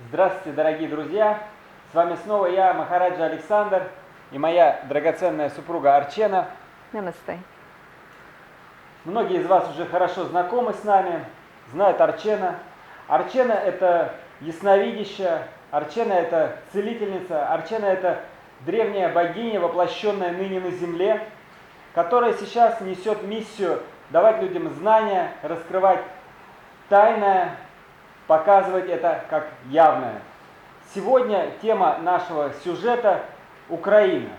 Здравствуйте, дорогие друзья! С вами снова я, Махараджа Александр, и моя драгоценная супруга Арчена. Намасте. Многие из вас уже хорошо знакомы с нами, знают Арчена. Арчена – это ясновидящая, Арчена – это целительница, Арчена – это древняя богиня, воплощенная ныне на земле, которая сейчас несет миссию давать людям знания, раскрывать тайное, показывать это как явное. Сегодня тема нашего сюжета – Украина.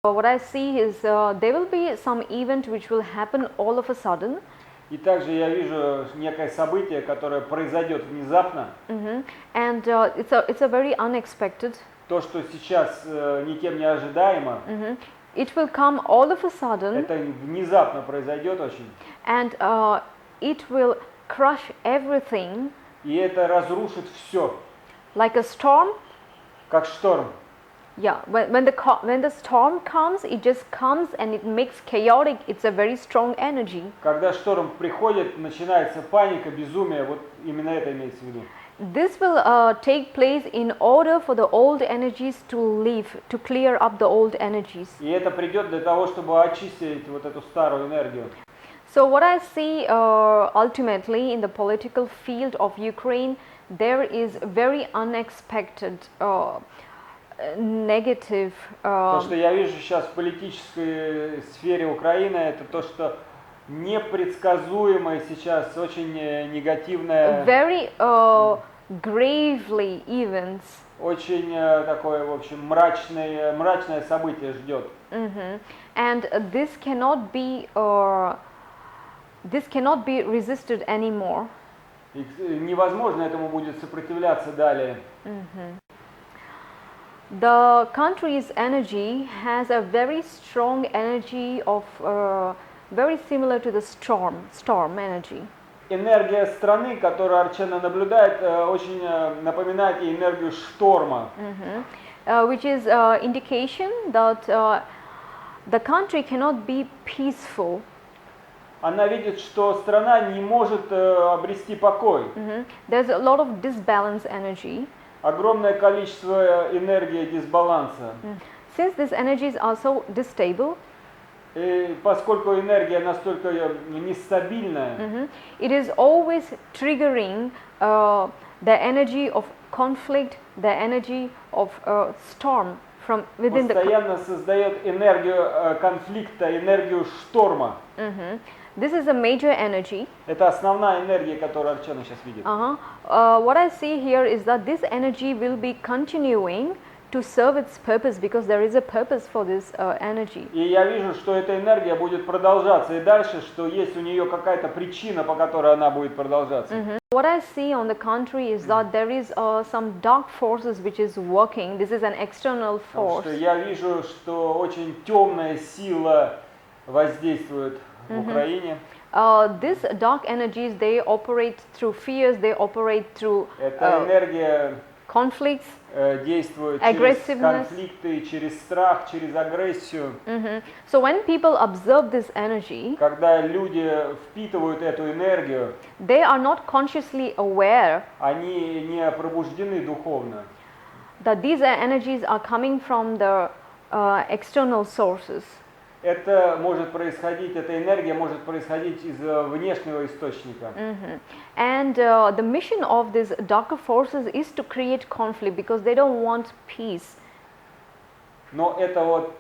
What I see is there will be some event which will happen all of a sudden. И также я вижу некое событие, которое произойдет внезапно. And it's a very unexpected. То, что сейчас никем не ожидаемо. It will come all of a sudden. Это внезапно произойдет очень. And it will crush everything. И это разрушит все. Like a storm. Как шторм. Yeah, when the storm comes, it just comes and it makes chaotic. It's a very strong energy. Когда шторм приходит, начинается паника, безумие. Вот именно это имеется в виду. This will take place in order for the old energies to leave, to clear up the old energies. И это придет для того, чтобы очистить вот эту старую энергию. So what I see ultimately in the political field of Ukraine, there is very unexpected negative. То, что я вижу сейчас в политической сфере Украины, это то, что непредсказуемое сейчас, очень негативное. Very gravely events. Очень такое, в общем, мрачное событие ждет. And this cannot be resisted anymore. И невозможно этому будет сопротивляться далее. The country's energy has a very strong energy of very similar to the storm energy. Энергия страны, которую Арчена наблюдает, очень напоминает ей энергию шторма. Which is indication that the country cannot be peaceful. Она видит, что страна не может обрести покой. There's a lot of disbalance energy. Огромное количество энергии дисбаланса. Since these energies are so unstable, и поскольку энергия настолько нестабильная, it is always triggering the energy of conflict, the energy of storm from within постоянно создает энергию конфликта, энергию шторма. This is a major energy. Это основная энергия, которую Арчена сейчас видит. What I see here is that this energy will be continuing to serve its purpose because there is a purpose for this energy. И я вижу, что эта энергия будет продолжаться и дальше, что есть у нее какая-то причина, по которой она будет продолжаться. What I see on the contrary is that there is some dark forces which is working. This is an external force. Потому что я вижу, что очень темная сила воздействует в Украине. These dark energies, they operate through fears, they operate through эта энергия conflicts, действует через конфликты, через страх, через агрессию. So when people observe this energy, когда люди впитывают эту энергию, they are not consciously aware, они не пробуждены духовно, that these energies are coming from the external sources. Это может происходить, эта энергия может происходить из внешнего источника. And the mission of these darker forces is to create conflict because they don't want peace. Но эта вот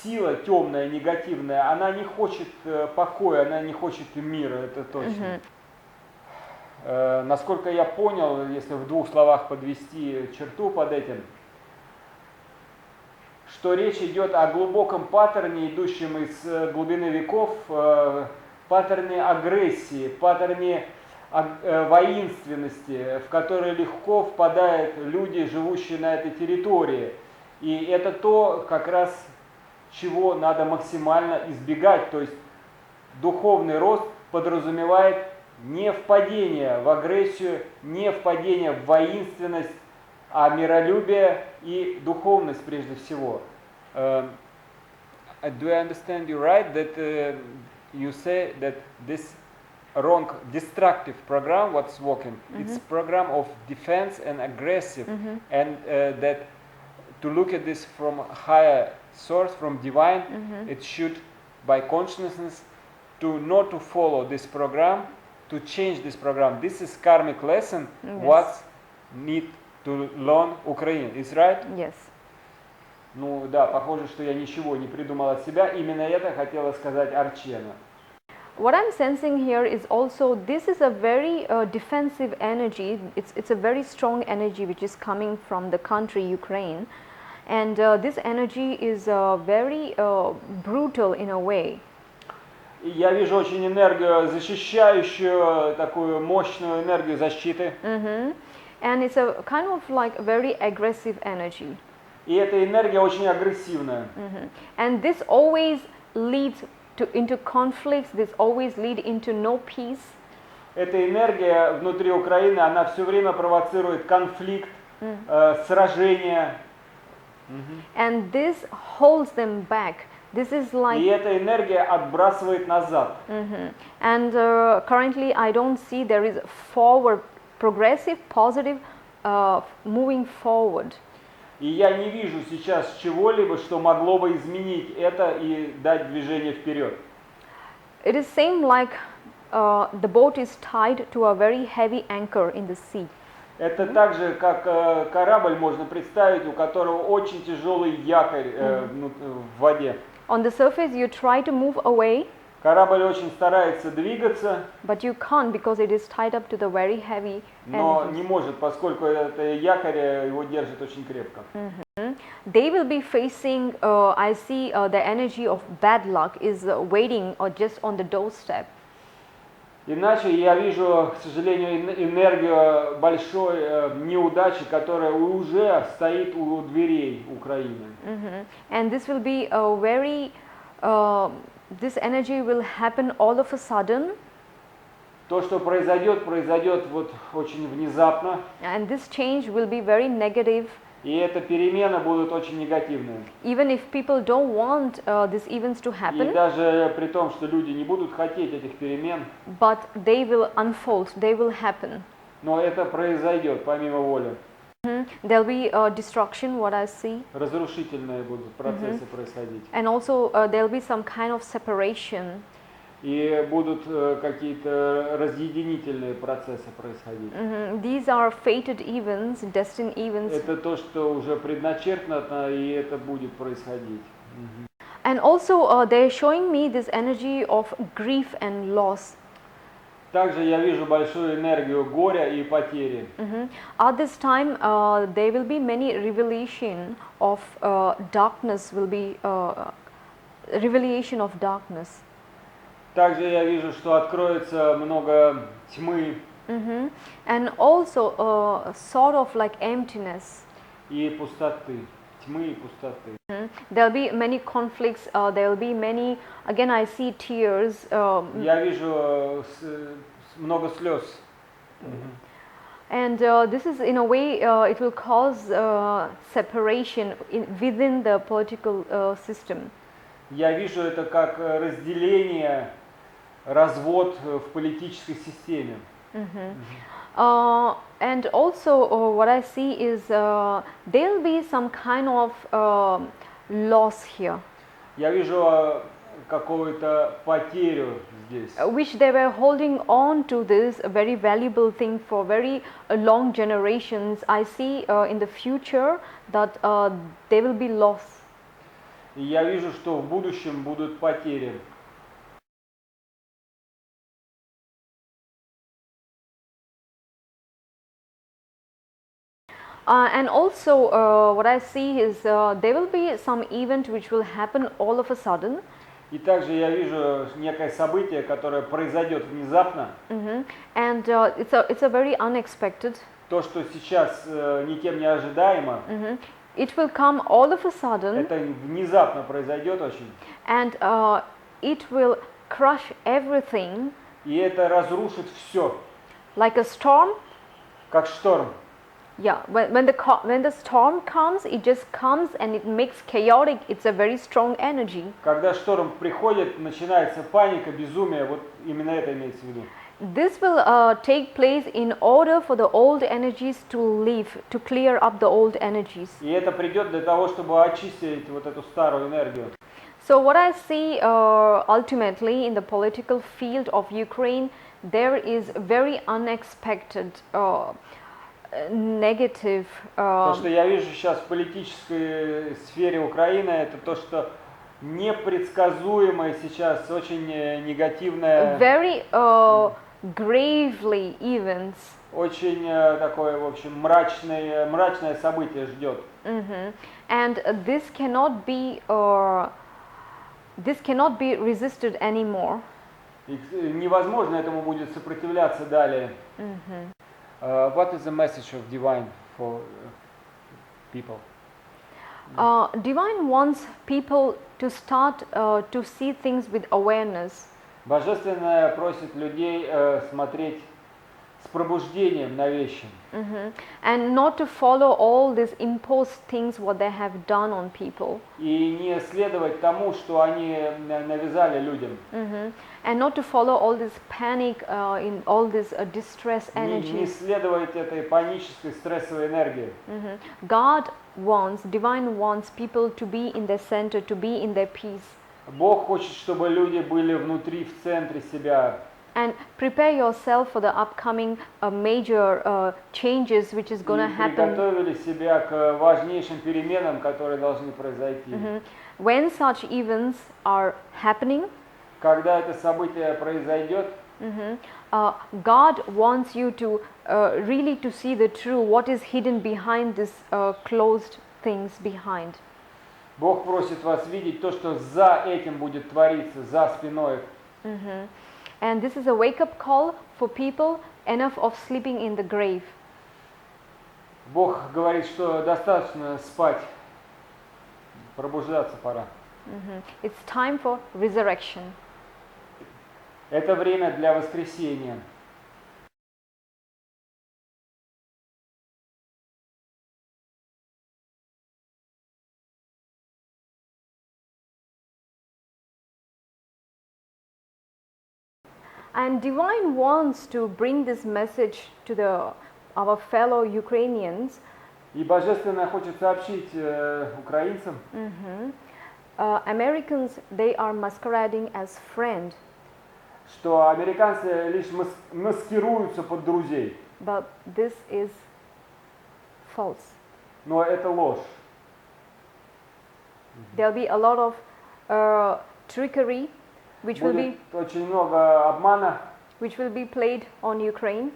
сила темная, негативная, она не хочет покоя, она не хочет мира, это точно. Насколько я понял, если в двух словах подвести черту под этим, что речь идет о глубоком паттерне, идущем из глубины веков, паттерне агрессии, паттерне воинственности, в который легко впадают люди, живущие на этой территории. И это то, как раз, чего надо максимально избегать. То есть духовный рост подразумевает не впадение в агрессию, не впадение в воинственность, а миролюбие и духовность прежде всего. Do I understand you right that you say that this wrong destructive program what's working, it's program of defense and aggressive, and that to look at this from a higher source, from divine, it should by consciousness to not to follow this program, to change this program. This is karmic lesson. What need to learn Ukraine. Is right? Yes. Ну да, похоже, что я ничего не придумал от себя. Именно это хотела сказать Арчена. What I'm sensing here is also this is a very defensive energy. It's a very strong energy which is coming from the country Ukraine, and this energy is very brutal in a way. И я вижу очень энергию защищающую, такую мощную энергию защиты. And it's a kind of like a very aggressive energy. И эта энергия очень агрессивная. And this always leads into conflicts. This always lead into no peace. Эта энергия внутри Украины, она все время провоцирует конфликт, сражения. And this holds them back. This is like. И эта энергия отбрасывает назад. And currently, I don't see there is forward, progressive, positive, moving forward. И я не вижу сейчас чего-либо, что могло бы изменить это и дать движение вперед. It is same like the boat is tied to a very heavy anchor in the sea. Это так же, как корабль можно представить, у которого очень тяжелый якорь в воде. On the surface, you try to move away. Корабль очень старается двигаться, but you can't because it is tied up to the very heavy но energies. не может, поскольку это якорь его держит очень крепко. They will be facing, I see the energy of bad luck is waiting or just on the doorstep. Иначе я вижу, к сожалению, энергию большой неудачи, которая уже стоит у дверей Украины. And this will be a very, this energy will happen all of a sudden. То, что произойдет, произойдет вот очень внезапно. And this change will be very negative. И эта перемена будут очень негативные. Even if people don't want these events to happen. И даже при том, что люди не будут хотеть этих перемен. But they will unfold, they will happen. Но это произойдет помимо воли. There'll be destruction, what I see. Разрушительные будут процессы происходить. And also there'll be some kind of separation. И будут какие-то разъединительные процессы происходить. These are fated events, destined events. Это то, что уже предначертано, и это будет происходить. And also they're showing me this energy of grief and loss. Также я вижу большую энергию горя и потери. At this time, there will be many revelation of darkness. Will be revelation of darkness. Также я вижу, что откроется много тьмы. And also sort of like emptiness. И пустоты, тьмы и пустоты. There'll be many conflicts. There will be many. Again, I see tears. Я вижу много слез. And this is in a way it will cause separation within the political system. Я вижу это как разделение, развод в политической системе. And also what I see is there'll be some kind of loss here. Я вижу какую-то потерю здесь. Which they were holding on to this very valuable thing for very long generations. I see in the future that there will be loss. И я вижу, что в будущем будут потери. And also what I see is there will be some event which will happen all of a sudden. И также я вижу некое событие, которое произойдет внезапно. And it's a very unexpected. То, что сейчас никем не ожидаемо. It will come all of a sudden. Это внезапно произойдет очень. And it will crush everything. И это разрушит все. Like a storm. Как шторм. Yeah, when the storm comes, it just comes and it makes chaotic. It's a very strong energy. Когда шторм приходит, начинается паника, безумие, вот именно это имеется в виду. This will take place in order for the old energies to leave, to clear up the old energies. И это придет для того, чтобы очистить вот эту старую энергию. So what I see ultimately in the political field of Ukraine, there is very unexpected negative. То, что я вижу сейчас в политической сфере Украины, это то, что непредсказуемое сейчас, очень негативное. Very gravely events. Очень такое, в общем, мрачное событие ждет. And this cannot be resisted anymore. И невозможно этому будет сопротивляться далее. What is the message of divine for people? Divine wants people to start to see things with awareness. Божественное просит людей смотреть с пробуждением на вещи. And not to follow all these imposed things what they have done on people. И не следовать тому, что они навязали людям. And not to follow all this panic in all this distress energy. Не следовать этой панической стрессовой энергии. God wants, divine wants people to be in their center, to be in their peace. Бог хочет, чтобы люди были внутри, в центре себя. And prepare yourself for the upcoming major changes which is going to happen. Приготовили себя к важнейшим переменам, которые должны произойти. When such events are happening, когда это событие произойдет, God wants you to really to see the true, what is hidden behind this closed things behind. Бог просит вас видеть то, что за этим будет твориться, за спиной. And this is a wake-up call for people enough of sleeping in the grave. Бог говорит, что достаточно спать, пробуждаться пора. It's time for resurrection. Это время для воскресения. And divine wants to bring this message to our fellow Ukrainians. И Божественное хочет сообщить украинцам. Americans, they are masquerading as friend. Что американцы лишь маскируются под друзей. But this is false. Но это ложь. There'll be a lot of trickery, which will be очень много обмана, which will be played on Ukraine,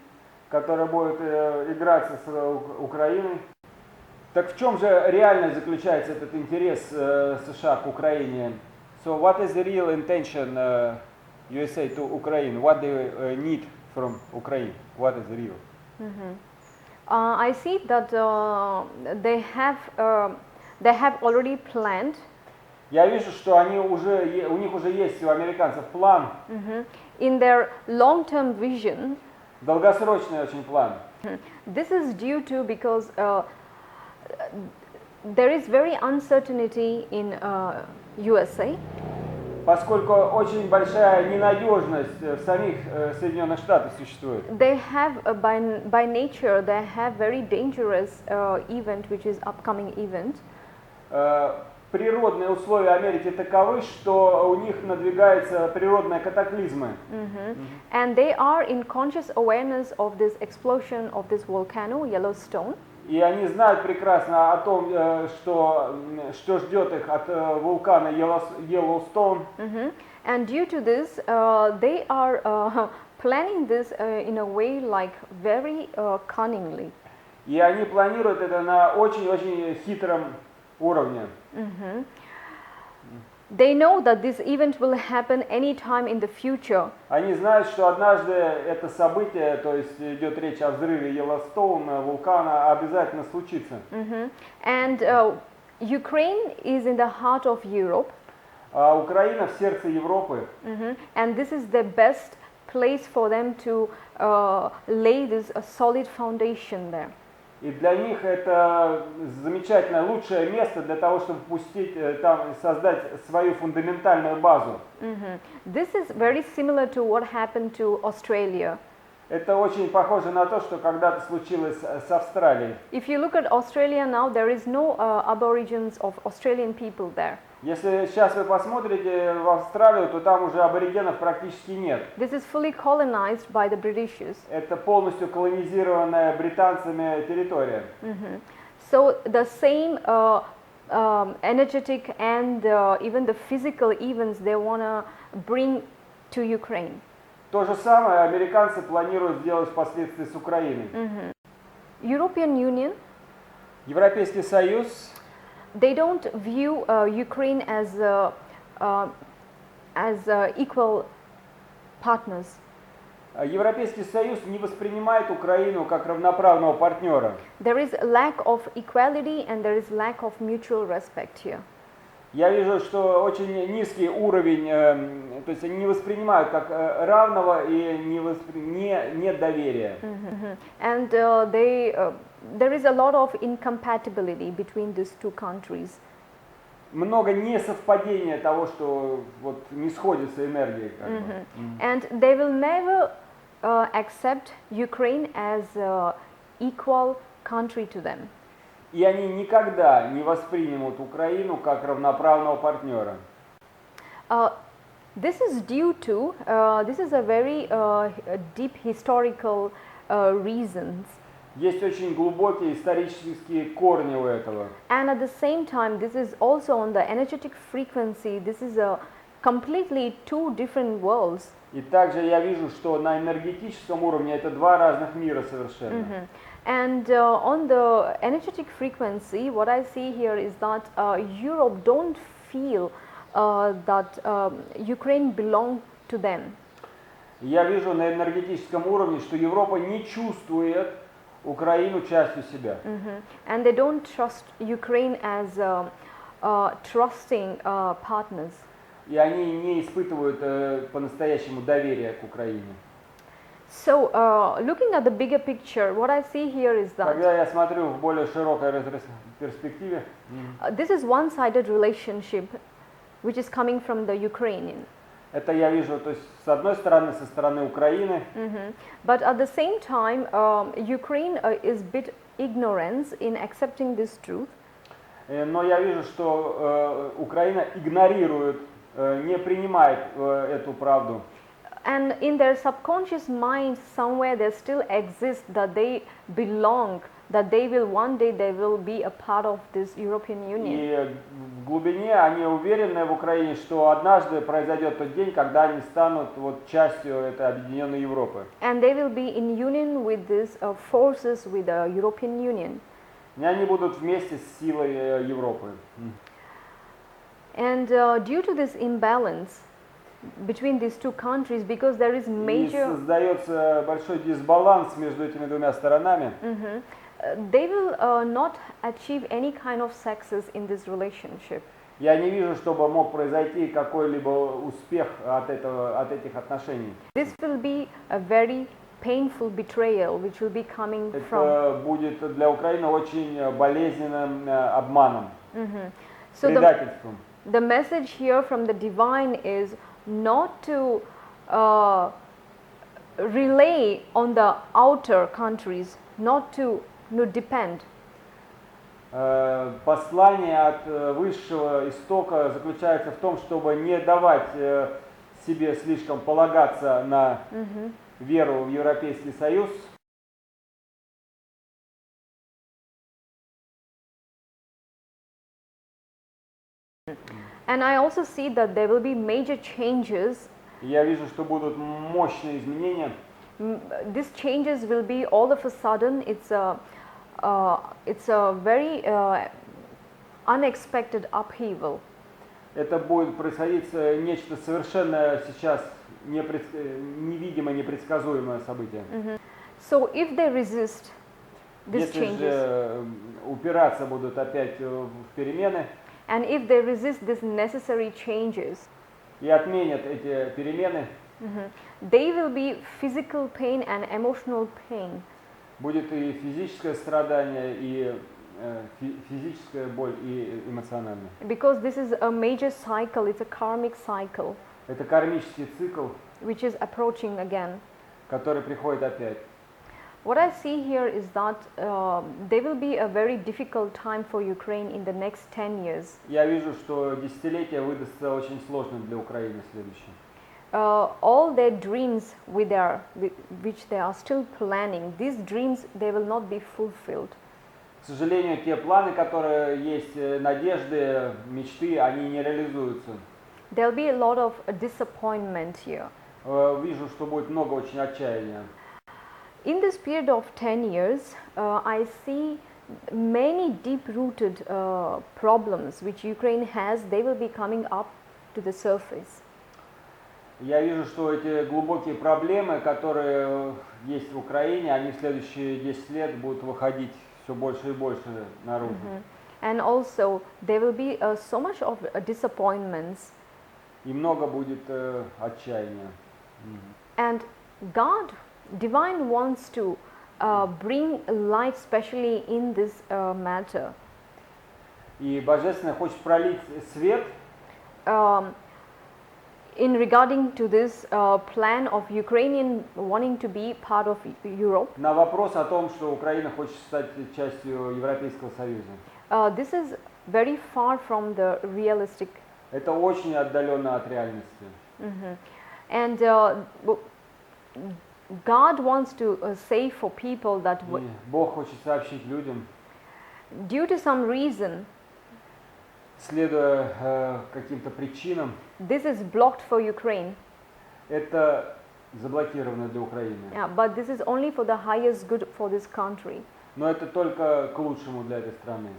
который будет играться с Украиной. Так в чем же реально заключается этот интерес США к Украине? So what is the real intention USA to Ukraine? What they need from Ukraine? What is real? I see that they have already planned. Я вижу, что у них уже есть у американцев план. In their long-term vision. Долгосрочный очень план. This is due to because there is very uncertainty in USA. Поскольку очень большая ненадежность в самих Соединенных Штатах существует. They have by nature they have very dangerous event which is upcoming event. Природные условия Америки таковы, что у них надвигаются природные катаклизмы. And they are in conscious awareness of this explosion of this volcano, Yellowstone. И они знают прекрасно о том, что ждет их от вулкана Yellowstone. And due to this, they are planning this in a way like very cunningly. И они планируют это на очень-очень хитром уровне. They know that this event will happen anytime in the future. Они знают, что однажды это событие, то есть идет речь о взрыве Йеллоустоуна, вулкана, обязательно случится. And Ukraine is in the heart of Europe. А Украина в сердце Европы. And this is the best place for them to lay this solid foundation there. И для них это замечательное, лучшее место для того, чтобы пустить, там, создать свою фундаментальную базу. This is very similar to what happened to Australia. Это очень похоже на то, что когда-то случилось с Австралией. If you look at Australia now, there is no aborigines of Australian people there. Если сейчас вы посмотрите в Австралию, то там уже аборигенов практически нет. This is fully colonized by the Britishers. Это полностью колонизированная британцами территория. So the same energetic and even the physical events they want to bring to Ukraine. То же самое американцы планируют сделать впоследствии с Украиной. European Union, Европейский Союз, they don't view Ukraine as equal partners. Европейский Союз не воспринимает Украину как равноправного партнера. There is a lack of equality and there is lack of mutual respect here. Я вижу, что очень низкий уровень, то есть они не воспринимают как равного и нет доверия. And there is a lot of incompatibility between these two countries. Много несовпадения того, что вот не сходятся энергии. Как бы. And they will never accept Ukraine as equal country to them. И они никогда не воспримут Украину как равноправного партнера. This is due to, this is a very deep historical reasons. Есть очень глубокие исторические корни у этого. And at the same time, this is also on the energetic frequency, this is a completely two different worlds. И также я вижу, что на энергетическом уровне это два разных мира совершенно. And on the energetic frequency, what I see here is that Europe don't feel that Ukraine belongs to them. Я вижу на энергетическом уровне, что Европа не чувствует Украину частью себя. And they don't trust Ukraine as trusting partners. И они не испытывают по-настоящему доверия к Украине. So, looking at the bigger picture, what I see here is that Когда я смотрю в более широкой перспективе, this is one-sided relationship, which is coming from the Ukrainian. это я вижу, то есть с одной стороны, со стороны Украины, But at the same time, Ukraine is bit ignorance in accepting this truth. но я вижу, что Украина игнорирует, не принимает эту правду. And in their subconscious mind, somewhere there still exists that they belong, that they will one day they will be a part of this European Union. И в глубине они уверены в Украине, что однажды произойдет тот день, когда они станут вот частью этой объединенной Европы. And they will be in union with these forces with the European Union. И они будут вместе с силой Европы. And due to this imbalance between these two countries, because there is И major, создается большой дисбаланс между этими двумя сторонами. they will not achieve any kind of success in this relationship. Я не вижу, чтобы мог произойти какой-либо успех от этих отношений. This will be a very painful betrayal, which will be coming from. Это будет для Украины очень болезненным обманом, So предательством. the message here from the divine is not to rely on the outer countries, not to depend. Послание от высшего истока заключается в том, чтобы не давать себе слишком полагаться на веру в Европейский Союз. And I also see that there will be major changes. Я вижу, что будут мощные изменения. These changes will be all of a sudden. It's a very unexpected upheaval. Это будет происходить нечто совершенно сейчас невидимое, непредсказуемое событие. So if they resist these Если changes, же упираться будут опять в перемены and if they resist these necessary changes, и отменят эти перемены, they will be physical pain and emotional pain. Будет и физическое страдание, и физическая боль, и эмоциональная. Because this is a major cycle, it's a karmic cycle, Это кармический цикл, which is approaching again. который приходит опять. What I see here is that there will be a very difficult time for Ukraine in the next 10 years. Я вижу, что десятилетие выдастся очень сложным для Украины следующим. All their dreams which they are still planning, these dreams, they will not be fulfilled. К сожалению, те планы, которые есть, надежды, мечты, они не реализуются. There'll be a lot of disappointment here. Вижу, что будет много очень отчаяния. In this period of 10 years, I see many deep-rooted problems which Ukraine has, they will be coming up to the surface. Я вижу, что эти глубокие проблемы, которые есть в Украине, они в следующие 10 лет будут выходить все больше и больше наружу. And also, there will be so much of disappointments. И много будет отчаяния. And God, Divine wants to bring light, especially in this matter. И Божественное хочет пролить свет In regarding to this plan of Ukrainian wanting to be part of Europe. на вопрос о том, что Украина хочет стать частью Европейского Союза. This is very far from the realistic. Это очень отдаленно от реальности. And God wants to say for people that И Бог хочет сообщить людям, due to some reason, следуя каким-то причинам, this is blocked for Ukraine. это заблокировано для Украины. Yeah, but this is only for the highest good for this country. Но это только к лучшему для этой страны.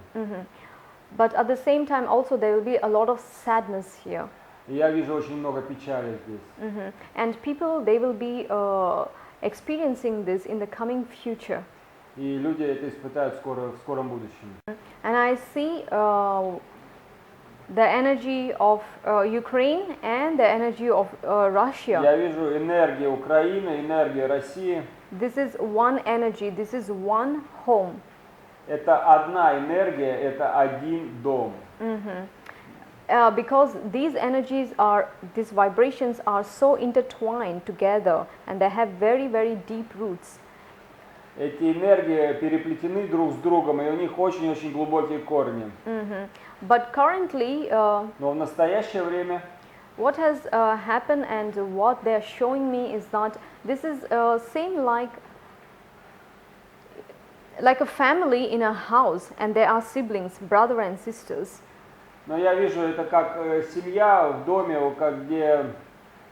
But at the same time also there will be a lot of sadness here. И я вижу очень много печали здесь. And people, they will be experiencing this in the coming future. И люди это испытают в скором будущем. And I see the energy of Ukraine and the energy of Russia. Я вижу энергию Украины, энергию России. This is one energy, this is one home. Это одна энергия, это один дом. Because these energies are, these vibrations are so intertwined together and they have very, very deep roots. Эти энергии переплетены друг с другом, и у них очень-очень глубокие корни. But currently, Но в настоящее время what has happened and what they are showing me is that this is same like a family in a house, and there are siblings, brother and sisters. но я вижу это как семья в доме, где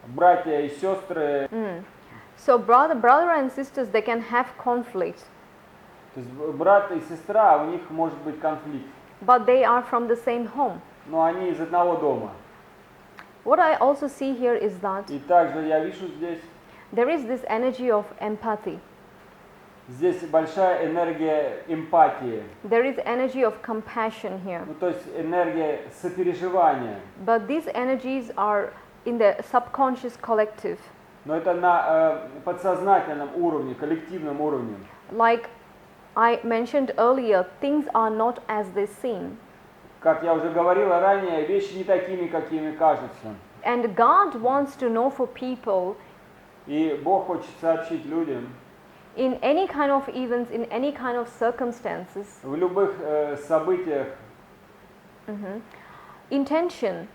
братья и сестры. So brother and sisters, they can have conflict. То есть брат и сестра, у них может быть конфликт. But they are from the same home. Но они из одного дома. What I also see here is that И также я вижу здесь there is this energy of empathy. Здесь большая энергия эмпатии. There is energy of compassion here. Ну, то есть энергия сопереживания. But these energies are in the subconscious collective. Но это на подсознательном уровне, коллективном уровне. Like I mentioned earlier, things are not as they seem. Как я уже говорила ранее, вещи не такими, какими кажутся. And God wants to know for people И Бог хочет сообщить людям in any kind of events, in any kind of circumstances, в любых событиях intention.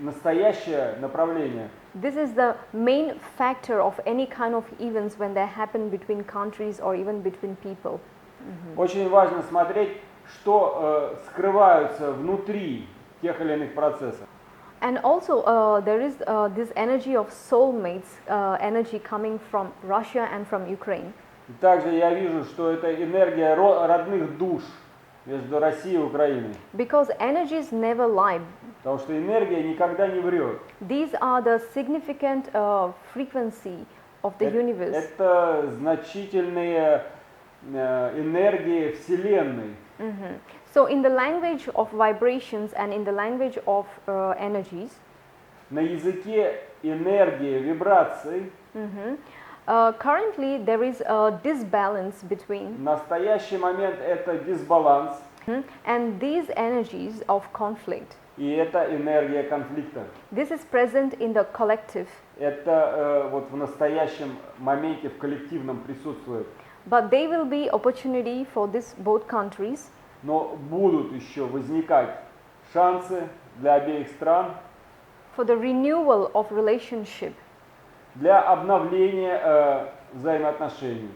Настоящее направление. This is the main factor of any kind of events when they happen between countries or even between people. Очень важно смотреть, что скрываются внутри тех или иных процессов. And also there is this energy of soulmates, energy coming from Russia and from Ukraine. И также я вижу, что это энергия родных душ между Россией и Украиной. Because energies never lie. Потому что энергия никогда не врет. These are the significant frequency of the universe. Это значительные энергии Вселенной. So in the language of vibrations and in the language of energies, На языке энергии, вибраций Currently, there is a disbalance between, В настоящий момент это дисбаланс, and these energies of conflict. и это энергия конфликта. This is present in the collective, Это вот в настоящем моменте в коллективном присутствует. but there will be opportunity for this both countries. Но будут еще возникать шансы для обеих стран For the renewal of relationship, для обновления взаимоотношений.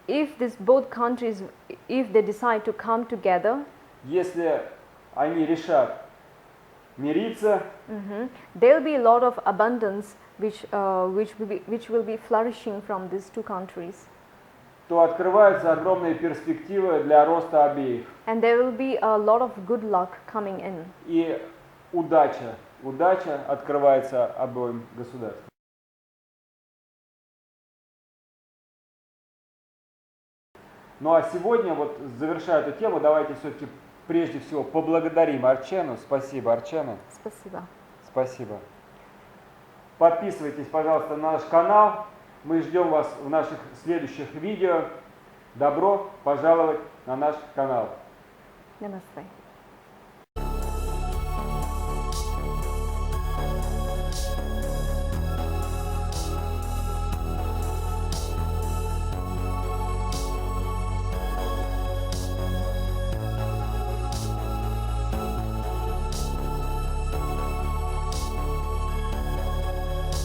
if this both countries, if they decide to come together, Если они решат мириться, there will be a lot of abundance which will be flourishing from these two countries, то открываются огромные перспективы для роста обеих. and there will be a lot of good luck coming in. И удача открывается обоим государствам. Ну а сегодня, вот завершая эту тему, давайте все-таки прежде всего поблагодарим Арчену. Спасибо, Арчена. Спасибо. Спасибо. Подписывайтесь, пожалуйста, на наш канал. Мы ждем вас в наших следующих видео. Добро пожаловать на наш канал. Namaste.